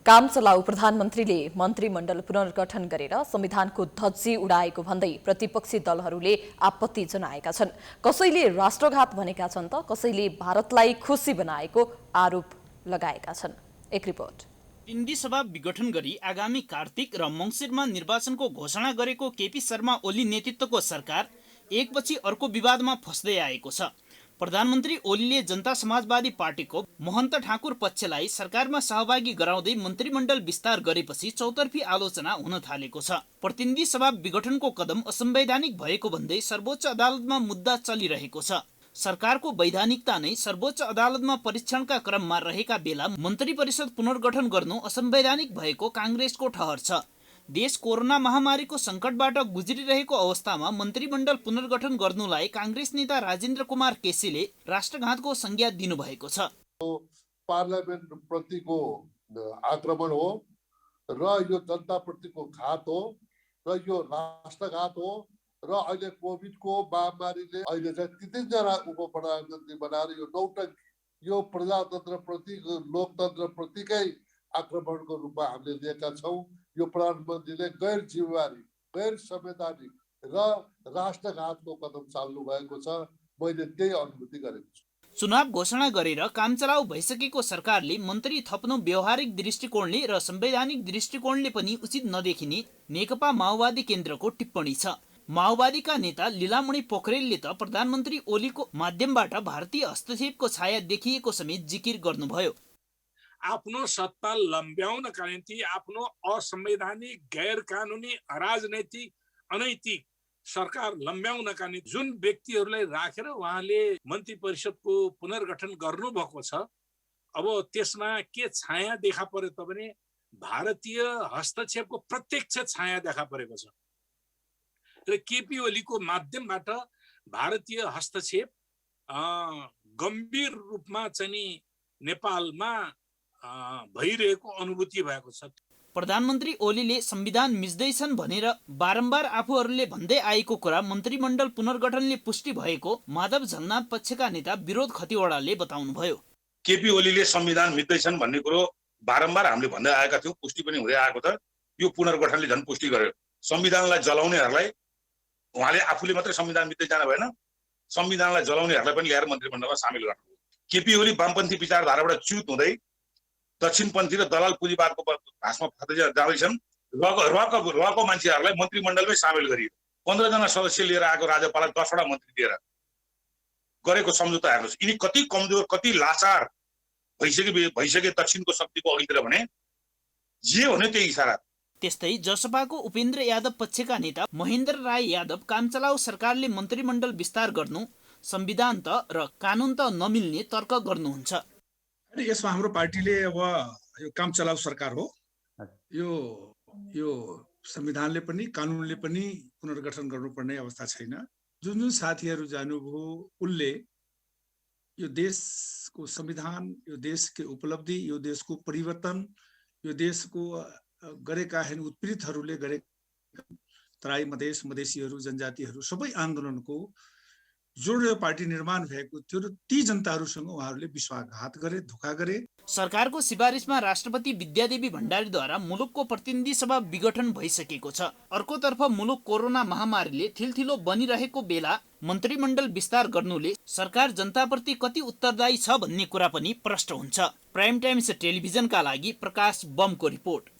काम चलाउ प्रधानमन्त्रीले मन्त्रीमण्डल पुनर्गठन गरेर संविधानको ध्वजी उडाएको भन्दै प्रतिपक्षी दलहरूले आपत्ति जनाएका छन्। कसैले राष्ट्रघात भनेका छन् त कसैले भारतलाई खुशी बनाएको आरोप लगाएका छन्। एक रिपोर्ट। प्रतिनिधि सभा विघटन गरी आगामी कार्तिक र मङ्सिरमा निर्वाचनको घोषणा गरेको केपी शर्मा ओली नेतृत्वको सरकार एकपछि अर्को विवादमा फस्दै आएको छ। प्रधानमन्त्री ओलीले जनता समाजवादी पार्टीको महन्त ठाकुर पक्षलाई सरकारमा सहभागी गराउँदै मन्त्रीमण्डल विस्तार गरेपछि चौतर्फी आलोचना हुन थालेको छ। प्रतिनिधि सभा विघटनको कदम असंवैधानिक भएको भन्दै सर्वोच्च अदालतमा मुद्दा चलिरहेको छ। सरकारको वैधानिकता नै सर्वोच्च अदालतमा परीक्षणका क्रममा रहेका बेला मन्त्री परिषद पुनर्गठन गर्नु असंवैधानिक भएको कांग्रेसको ठहर छ। देश कोरोना महामारीको संकटबाट गुज्रिरहेको अवस्थामा मन्त्रीमण्डल पुनर्गठन गर्नुलाई कांग्रेस नेता राजेन्द्र कुमार केसीले राष्ट्रघातको संज्ञा दिनुभएको छ। पार्लियामेन्ट प्रतिको आक्रमण हो र यो जनता प्रतिको घात हो र यो राष्ट्रघात हो र अहिले कोभिडको महामारीले अहिले चाहिँ 3 जना उपप्रधानमन्त्री बनाएर यो नौटङ्की यो प्रजातन्त्र प्रति लोकतन्त्र प्रतिकै आक्रमणको रूपमा हामीले लिएका छौँ। यो प्रधानमन्त्रीले गैर जिम्मेवारी गैर संवैधानिक र राष्ट्रघातको कदम चाल्नु भएको छ। मैले त्यही अनुभूति गरेको छु। चुनाव घोषणा गरेर कामचलाउ भइसकेको सरकारले मन्त्री थप्नु व्यावहारिक दृष्टिकोणले र संवैधानिक दृष्टिकोणले पनि उचित नदेखिने नेकपा माओवादी केन्द्रको टिप्पणी छ। माओवादीका नेता लीलामणि पोखरेलले त प्रधानमन्त्री ओलीको माध्यमबाट भारतीय हस्तक्षेपको छाया देखिएको समेत जिकिर गर्नुभयो। आफ्नो सत्ता लम्ब्याउनका निम्ति आफ्नो असंवैधानिक गैर कानुनी अराजनैतिक अनैतिक सरकार लम्ब्याउनका निम्ति जुन व्यक्तिहरूलाई राखेर उहाँले मन्त्री परिषदको पुनर्गठन गर्नुभएको छ, अब त्यसमा के छाया देखा पर्यो त भने भारतीय हस्तक्षेपको प्रत्यक्ष छाया देखा परेको छ र केपी ओलीको माध्यमबाट भारतीय हस्तक्षेप गम्भीर रूपमा चाहिँ नेपालमा भइरहेको अनुभूति भएको छ। प्रधानमन्त्री ओलीले संविधान मिच्दैछन् भनेर बारम्बार आफूहरूले भन्दै आएको कुरा मन्त्रीमण्डल पुनर्गठनले पुष्टि भएको माधव झलनाथ पक्षका नेता विरोध खतिवडाले बताउनुभयो। केपी ओलीले संविधान मिच्दैछन् भन्ने कुरो बारम्बार हामीले भन्दै आएका थियौँ, पुष्टि पनि हुँदै आएको छ। यो पुनर्गठनले झन् पुष्टि गर्यो। संविधानलाई जलाउनेहरूलाई उहाँले आफूले मात्रै संविधान मिच्दै जानु भएन, संविधानलाई जलाउनेहरूलाई पनि ल्याएर मन्त्रीमण्डलमा सामेल गर्नुभयो। केपी ओली वामपन्थी विचारधाराबाट च्युत हुँदै दक्षिणपन्थी र दलाल पुँजीवादको भाषमा फस्दै जाँदैछन्। रको मान्छेहरूलाई मन्त्रीमण्डलमै सामेल गरियो। 15 जना सदस्य लिएर आएको राज्यपाललाई 10 वटा मन्त्री दिएर गरेको सम्झौता हेर्नुहोस्। यिनी कति कमजोर कति लाचार भइसके दक्षिणको शक्तिको अघितिर भने जे हुने त्यही इसारा। त्यस्तै जसपाको उपेन्द्र यादव पक्षका नेता महेन्द्र राय यादव कामचलाउ सरकारले मन्त्रीमण्डल विस्तार गर्नु संविधान त र कानुन त नमिल्ने तर्क गर्नुहुन्छ। यसमा हाम्रो पार्टीले अब यो काम चलाउ सरकार हो, यो संविधानले पनि कानुनले पनि पुनर्गठन गर्नुपर्ने अवस्था छैन। जुन साथीहरू जानुभयो उनले यो देशको संविधान, यो देशको उपलब्धि, यो देशको परिवर्तन, यो देशको गरेका उत्पीडितहरूले गरेका तराई मधेस मधेसीहरू जनजातिहरू सबै आन्दोलनको जोड पार्टी निर्माण भएको थियो र ती जनताहरूसँग उहाँहरूले विश्वासघात गरे, धोका गरे। सरकारको सिफारिसमा राष्ट्रपति विद्यादेवी भण्डारीद्वारा मुलुकको प्रतिनिधि सभा विघटन भइसकेको छ। अर्कोतर्फ मुलुक कोरोना महामारीले थिलथिलो बनिरहेको बेला मन्त्रीमण्डल विस्तार गर्नुले सरकार जनताप्रति कति उत्तरदायी छ भन्ने कुरा पनि प्रश्न हुन्छ। प्राइम टाइम्स टेलिभिजनका लागि प्रकाश बमको रिपोर्ट।